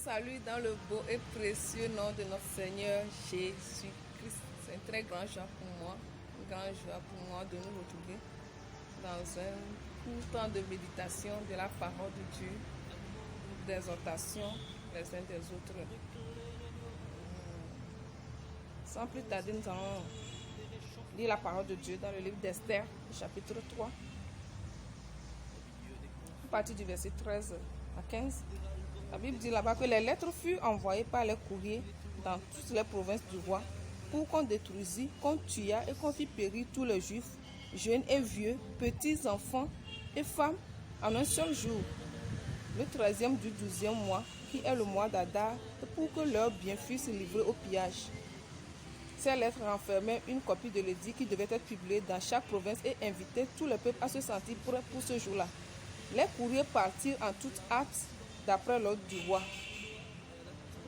salue dans le beau et précieux nom de notre Seigneur Jésus-Christ. C'est une très grande joie pour moi, une grande joie pour moi de nous retrouver dans un court temps de méditation de la parole de Dieu, d'exhortation les uns des autres. Sans plus tarder, nous allons lire la parole de Dieu dans le livre d'Esther, chapitre 3, à partir du verset 13 à 15. La Bible dit là-bas que les lettres furent envoyées par les courriers dans toutes les provinces du roi pour qu'on détruisît, qu'on tuât et qu'on fit périr tous les juifs, jeunes et vieux, petits enfants et femmes, en un seul jour, le 13e du 12e mois, qui est le mois d'Adar, pour que leurs biens fussent livrés au pillage. Ces lettres renfermaient une copie de l'édit qui devait être publiée dans chaque province et invitaient tout le peuple à se sentir prêt pour ce jour-là. Les courriers partirent en toute hâte d'après l'ordre du roi.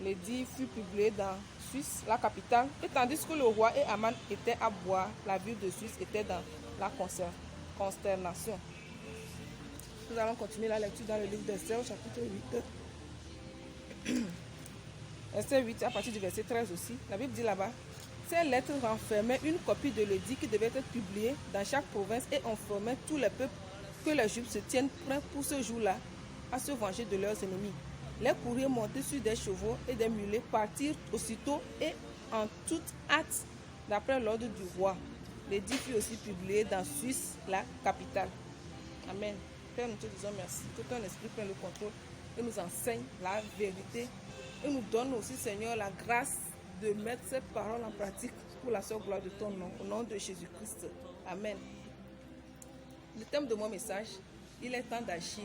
L'édit fut publié dans Suisse, la capitale, et tandis que le roi et Aman étaient à boire, la ville de Suisse était dans la consternation. Nous allons continuer la lecture dans le livre d'Esther, chapitre 8. Esther 8, à partir du verset 13 aussi. La Bible dit là-bas: ces lettres renfermaient une copie de l'édit qui devait être publiée dans chaque province et informaient tous les peuples que les Juifs se tiennent prêts pour ce jour-là à se venger de leurs ennemis. Les courriers montés sur des chevaux et des mulets partirent aussitôt et en toute hâte d'après l'ordre du roi. L'édit fut aussi publié dans Suisse, la capitale. Amen. Père, nous te disons merci que ton esprit prenne le contrôle et nous enseigne la vérité et nous donne aussi, Seigneur, la grâce de mettre ces paroles en pratique pour la seule gloire de ton nom, au nom de Jésus-Christ. Amen. Le thème de mon message: il est temps d'agir.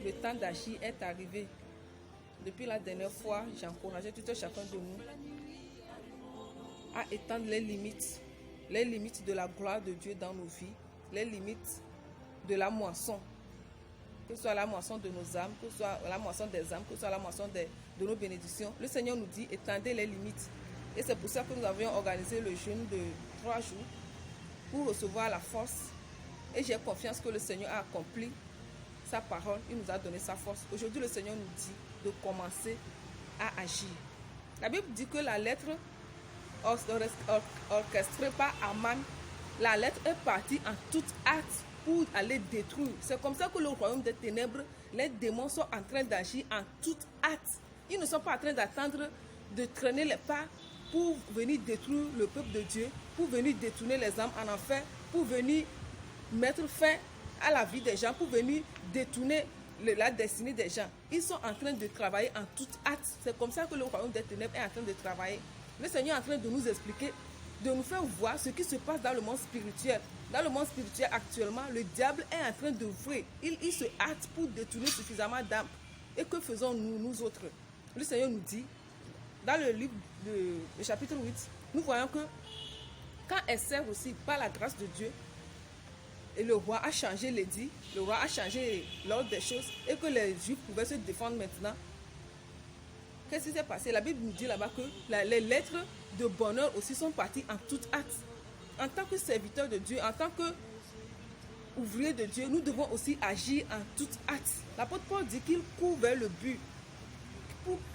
Le temps d'agir est arrivé. Depuis la dernière fois, j'ai encouragé tout un chacun de nous à étendre les limites de la gloire de Dieu dans nos vies, les limites de la moisson, que ce soit la moisson de nos âmes, que ce soit la moisson des âmes, que ce soit la moisson de nos bénédictions. Le Seigneur nous dit: étendez les limites. Et c'est pour ça que nous avions organisé le jeûne de 3 jours pour recevoir la force. Et j'ai confiance que le Seigneur a accompli sa parole, il nous a donné sa force. Aujourd'hui, le Seigneur nous dit de commencer à agir. La Bible dit que la lettre orchestrée par Aman, la lettre est partie en toute hâte pour aller détruire. C'est comme ça que le royaume des ténèbres, les démons sont en train d'agir en toute hâte. Ils ne sont pas en train d'attendre de traîner les pas pour venir détruire le peuple de Dieu, pour venir détourner les âmes en enfer, pour venir mettre fin à la vie des gens, pour venir détourner la destinée des gens. Ils sont en train de travailler en toute hâte. C'est comme ça que le royaume des ténèbres est en train de travailler. Le Seigneur est en train de nous expliquer, de nous faire voir ce qui se passe dans le monde spirituel. Dans le monde spirituel actuellement, le diable est en train d'œuvrer. Il se hâte pour détourner suffisamment d'âmes. Et que faisons-nous, nous autres? Le Seigneur nous dit, dans le livre de chapitre 8, nous voyons que quand Esther aussi, par la grâce de Dieu, et le roi a changé l'édit, le roi a changé l'ordre des choses, et que les Juifs pouvaient se défendre maintenant. Qu'est-ce qui s'est passé? La Bible nous dit là-bas que les lettres de bonheur aussi sont parties en toute hâte. En tant que serviteurs de Dieu, en tant qu'ouvriers de Dieu, nous devons aussi agir en toute hâte. L'apôtre Paul dit qu'il court vers le but.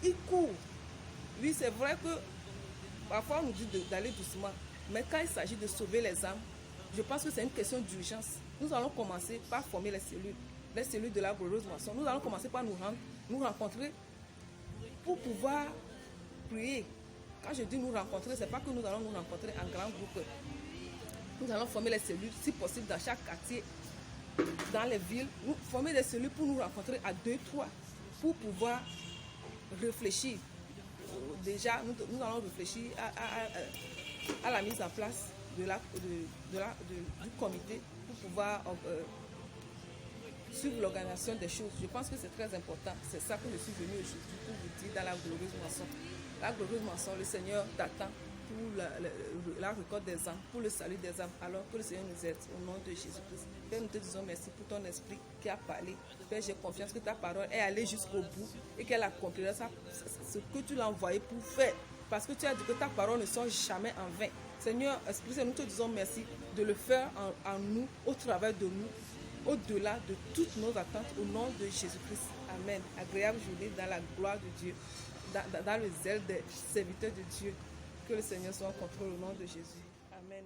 Il court. Oui, c'est vrai que parfois on nous dit d'aller doucement, mais quand il s'agit de sauver les âmes, je pense que c'est une question d'urgence. Nous allons commencer par former les cellules de la glorieuse moisson. Nous allons commencer par nous rencontrer pour pouvoir prier. Quand je dis nous rencontrer, ce n'est pas que nous allons nous rencontrer en grand groupe. Nous allons former les cellules, si possible, dans chaque quartier, dans les villes. Nous former des cellules pour nous rencontrer à 2, 3, pour pouvoir réfléchir. Déjà, nous allons réfléchir à la mise en place du comité pour pouvoir suivre l'organisation des choses. Je pense que c'est très important. C'est ça que je suis venu aujourd'hui pour vous dire dans la glorieuse moisson. La glorieuse moisson, le Seigneur t'attend pour la récolte des âmes, pour le salut des âmes, alors que le Seigneur nous aide au nom de Jésus-Christ. Père, nous te disons merci pour ton esprit qui a parlé. Père, j'ai confiance que ta parole est allée jusqu'au bout et qu'elle accomplira ce que tu l'as envoyé pour faire. Parce que tu as dit que ta parole ne sort jamais en vain. Seigneur, Esprit Saint, nous te disons merci de le faire en nous, au travers de nous, au-delà de toutes nos attentes, au nom de Jésus-Christ. Amen. Agréable journée dans la gloire de Dieu, dans le zèle des serviteurs de Dieu. Que le Seigneur soit en contrôle au nom de Jésus. Amen.